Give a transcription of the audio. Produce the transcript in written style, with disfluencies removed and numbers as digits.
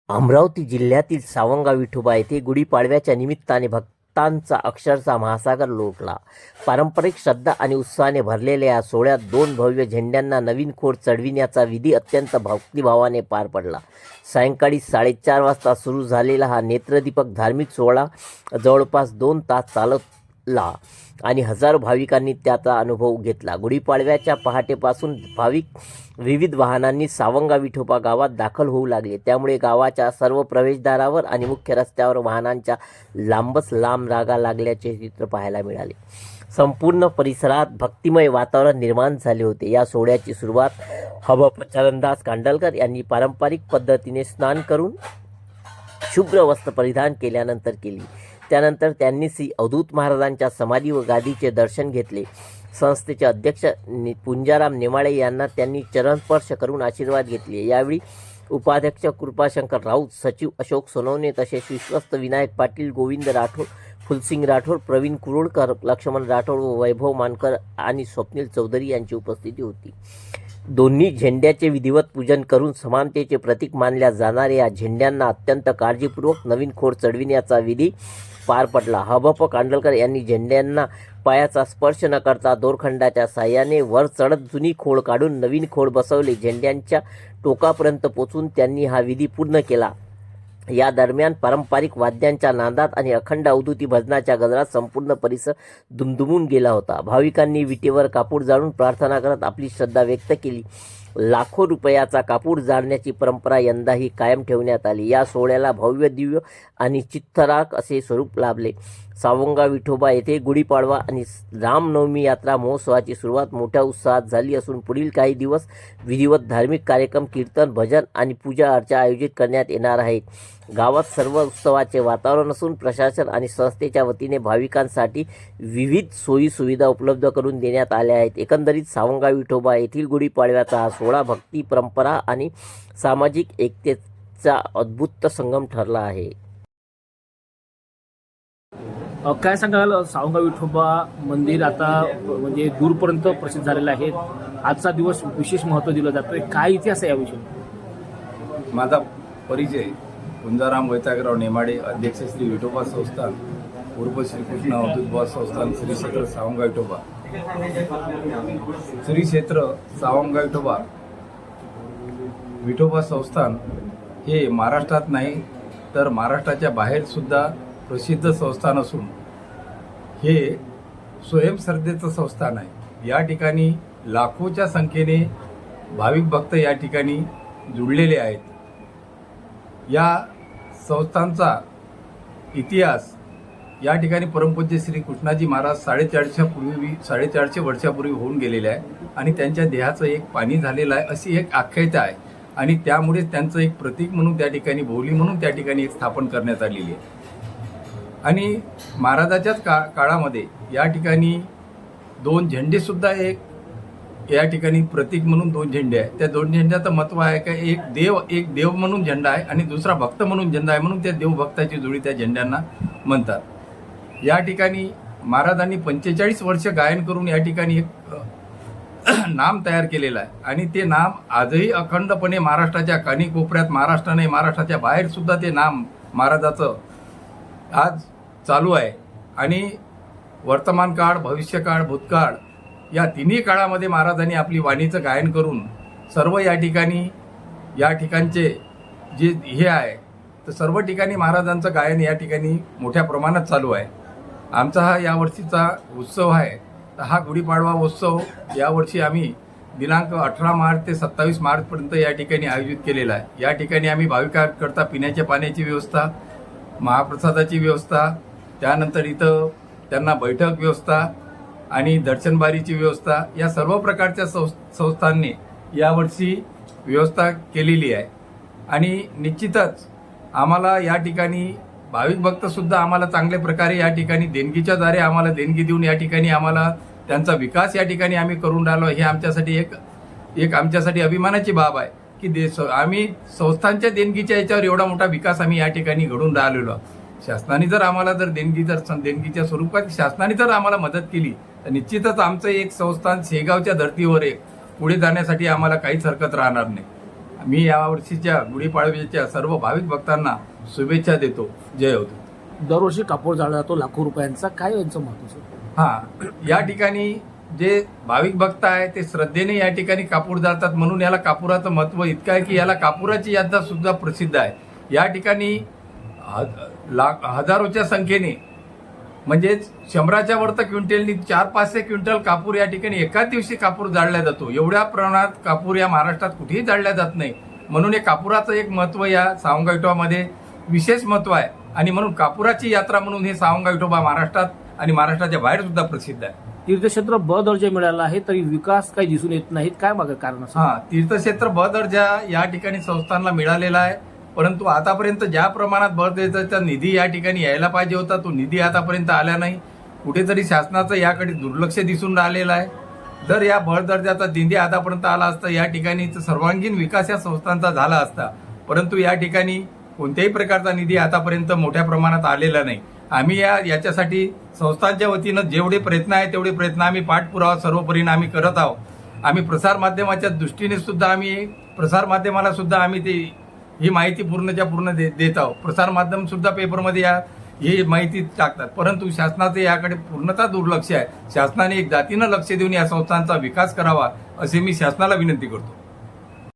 अमरावती जिल्ह्यातील सावंगा विठोबा येथे गुढीपाडव्याच्या निमित्ताने भक्तांचा अक्षरशः महासागर लोटला. पारंपरिक श्रद्धा आणि उत्साहाने भरलेल्या या सोहळ्यात दोन भव्य झेंड्यांना नवीन खोड चढविण्याचा विधी अत्यंत भक्तिभावाने पार पडला. सायंकाळी 4:30 वाजता सुरू झालेला हा नेत्रदीपक धार्मिक सोहळा जवळपास 2 तास चालला आणि हजारो भाविकांनी त्याचा अनुभव घेतला. गुढीपाडव्याच्या पहाटेपासून भाविक विविध वाहनांनी सावंगा विठोबा गावात दाखल होऊ लागले. त्यामुळे गावाच्या सर्व प्रवेशद्वारावर आणि मुख्य रस्त्यावर वाहनांच्या लांबच लांब रांगा लागल्याचे चित्र पाहायला मिळाले. संपूर्ण परिसरात भक्तिमय वातावरण निर्माण झाले होते. या सोहळ्याची सुरुवात हबप चरणदास कांडलकर यांनी पारंपरिक पद्धतीने स्नान करून शुभ्र वस्त्र परिधान केल्यानंतर केली. त्यानंतर त्यांनी श्री अवधूत महाराजांच्या समाधी व गादीचे दर्शन घेतले. संस्थेचे अध्यक्ष पुंजाराम नेमाळे यांना त्यांनी चरणस्पर्श करून आशीर्वाद घेतले. यावेळी उपाध्यक्ष कृपाशंकर राऊत, सचिव अशोक सोनवणे तसेच विश्वस्त विनायक पाटील, गोविंद राठोड, फुलसिंग राठोड, प्रवीण कुरुळकर, लक्ष्मण राठोड व वैभव मानकर आणि स्वप्नील चौधरी यांची उपस्थिती होती. दोन्ही झेंड्याचे विधिवत पूजन करून समानतेचे प्रतीक मानल्या जाणाऱ्या या झेंड्यांना अत्यंत काळजीपूर्वक नवीन खोड चढविण्याचा विधी पार पडला. हबप कांडलकर यांनी झेंड्यांना पायाचा स्पर्श न करता दोरखंडाच्या साहाय्याने वर चढत जुनी खोड काढून नवीन खोड बसवले. झेंड्यांच्या टोकापर्यंत पोचून त्यांनी हा विधी पूर्ण केला. या दरम्यान पारंपरिक वाद्यांच्या नादात आणि अखंड अवधूती भजनाच्या गजरात संपूर्ण परिसर दुमदुमून गेला होता. भाविकांनी विटेवर कापूर जाळून प्रार्थना करत आपली श्रद्धा व्यक्त केली. लाखो रुपयाचा कापूर जाळण्याची परंपरा यंदाही कायम ठेवण्यात आली. या सोहळ्याला भव्य, दिव्य आणि चित्तराक असे स्वरूप लाभले. सावंगा विठोबा येथे गुढीपाडवा आणि रामनवमी यात्रा महोत्सवाची सुरुवात मोठ्या उत्साहात झाली असून पुढील काही दिवस विधिवत धार्मिक कार्यक्रम, कीर्तन, भजन आणि पूजा अर्चा आयोजित करण्यात येणार आहेत. गावात सर्व उत्सवाचे वातावरण असून प्रशासन आणि संस्थेच्या वतीने भाविकांसाठी विविध सोयी सुविधा उपलब्ध करून देण्यात आल्या आहेत. एकंदरीत सावंगा विठोबा येथील गुढीपाडव्याचा हा सोहळा भक्ती, परंपरा आणि सामाजिक एकतेचा अद्भुत संगम ठरला आहे. काय सांगाल, सावंगा विठोबा मंदिर आता म्हणजे दूरपर्यंत प्रसिद्ध झालेलं आहे. आजचा दिवस विशेष महत्त्व दिलं जातं. काय इतिहास आहे याविषयी? माझा परिचय पुंजाराम वैतागराव नेमाडे, अध्यक्ष श्री विठोबा संस्थान उर्फ श्रीकृष्ण अवधूत संस्थान, श्री क्षेत्र सावंगा विठोबा. श्री क्षेत्र सावंगा विठोबा संस्थान हे महाराष्ट्रात नाही तर महाराष्ट्राच्या बाहेर सुद्धा प्रसिद्ध संस्थान असून हे स्वयंश्रद्धेचं संस्थान आहे. या ठिकाणी लाखोच्या संख्येने भाविक भक्त या ठिकाणी जुळलेले आहेत. या संस्थांचा इतिहास या ठिकाणी परमपूज्य श्री कृष्णाजी महाराज 450 वर्षापूर्वी होऊन गेलेले आहे आणि त्यांच्या देहाचं एक पाणी झालेलं आहे अशी एक आख्यायिका आहे आणि त्यामुळे त्यांचं एक प्रतीक म्हणून त्या ठिकाणी भोवली म्हणून त्या ठिकाणी एक स्थापन करण्यात आलेली आहे. आणि महाराजाच्याच काळामध्ये या ठिकाणी 2 झेंडे सुद्धा एक या ठिकाणी प्रतीक म्हणून 2 झेंडे आहेत. त्या 2 झेंड्याचं महत्त्व आहे का एक देव म्हणून झेंडा आहे आणि दुसरा भक्त म्हणून झेंडा आहे, म्हणून त्या देवभक्ताची जोडी त्या झेंड्यांना म्हणतात. या ठिकाणी महाराजांनी 45 वर्ष गायन करून या ठिकाणी एक नाम तयार केलेलं आहे आणि ते नाम आजही अखंडपणे महाराष्ट्राच्या कानीकोपऱ्यात, महाराष्ट्राच्या बाहेर सुद्धा ते नाम महाराजाचं आज चालू आहे. आणि वर्तमान काळ, भविष्यकाळ, भूतकाळ या तिन्ही काळामध्ये महाराजांनी आपली वाणीचं गायन करून सर्व या ठिकाणचे जे हे आहे तर सर्व ठिकाणी महाराजांचं गायन या ठिकाणी मोठ्या प्रमाणात चालू आहे. आमचा हा यावर्षीचा उत्सव आहे. तर हा गुढीपाडवा उत्सव यावर्षी आम्ही दिनांक 18 मार्च ते 27 मार्चपर्यंत या ठिकाणी आयोजित केलेला आहे. या ठिकाणी आम्ही भाविकांकरता पिण्याच्या पाण्याची व्यवस्था, महाप्रसादाची व्यवस्था, त्यानंतर इथं त्यांना बैठक व्यवस्था आणि दर्शनबारीची व्यवस्था या सर्व प्रकारच्या संस्थांनी यावर्षी व्यवस्था केलेली आहे. आणि निश्चितच आम्हाला या ठिकाणी भाविक भक्तसुद्धा आम्हाला चांगल्या प्रकारे या ठिकाणी देणगीच्या द्वारे आम्हाला देणगी देऊन या ठिकाणी आम्हाला त्यांचा विकास या ठिकाणी आम्ही करून राहिलो. हे आमच्यासाठी एक आमच्यासाठी अभिमानाची बाब आहे की आम्ही संस्थांच्या देणगीच्या याच्यावर एवढा मोठा विकास आम्ही या ठिकाणी घडून राहिलेलो. शासनाने जर आम्हाला देणगीच्या स्वरूपात शासनाने जर आम्हाला मदत केली तर निश्चितच आमचं एक संस्थान शेगावच्या धर्तीवर पुढे जाण्यासाठी आम्हाला काहीच हरकत राहणार नाही. मी यावर्षीच्या गुढीपाडव्याच्या सर्व भाविक भक्तांना शुभेच्छा देतो. जय होतो. दरवर्षी कापूर जाळला जातो लाखो रुपयांचा, काय यांचं महत्व सर? हा, या ठिकाणी जे भाविक भक्त आहे ते श्रद्धेने या ठिकाणी कापूर जाळतात, म्हणून याला कापुराचं महत्व इतकं आहे की याला कापुराची यात्रा सुद्धा प्रसिद्ध आहे. या ठिकाणी हजारोच्या संख्येने म्हणजेच 100च्या वर तर क्विंटलनी 400-500 क्विंटल कापूर या ठिकाणी एकाच दिवशी कापूर जाळला जातो. एवढ्या प्रमाणात कापूर या महाराष्ट्रात कुठेही जाळला जात नाही, म्हणून हे कापुराचं एक महत्व या सावंगा विठोबामध्ये विशेष महत्व आहे. आणि म्हणून कापुराची यात्रा म्हणून हे सावंगा विठोबा महाराष्ट्रात आणि महाराष्ट्राच्या बाहेर सुद्धा प्रसिद्ध आहे. तीर्थक्षेत्र ब दर्जा मिळाला आहे तरी विकास काही दिसून येत नाहीत, काय मागे कारण असं? हा, तीर्थक्षेत्र ब दर्जा या ठिकाणी संस्थांना मिळालेला आहे, परंतु आतापर्यंत ज्या प्रमाणात ब दर्जाचा निधी या ठिकाणी यायला पाहिजे होता तो निधी आतापर्यंत आला नाही. कुठेतरी शासनाचं याकडे दुर्लक्ष दिसून राहिलेलं आहे. जर या ब दर्जाचा निधी आतापर्यंत आला असता या ठिकाणी सर्वांगीण विकास या संस्थांचा झाला असता, परंतु या ठिकाणी कोणत्याही प्रकारचा निधी आतापर्यंत मोठ्या प्रमाणात आलेला नाही. आम्ही याच्यासाठी संस्थांच्या वतीनं जेवढे प्रयत्न आहे तेवढे प्रयत्न आम्ही पाठपुरावा सर्वपरीने आम्ही करत आहोत. आम्ही प्रसारमाध्यमाच्या दृष्टीने सुद्धा आम्ही प्रसारमाध्यमाला सुद्धा आम्ही ही माहिती पूर्णच्या पूर्ण देत आहोत. प्रसारमाध्यम सुद्धा पेपरमध्ये ही माहिती टाकतात, परंतु शासनाचे याकडे पूर्णतः दुर्लक्ष आहे. शासनाने एक जातीनं लक्ष देऊन या संस्थांचा विकास करावा असे मी शासनाला विनंती करतो.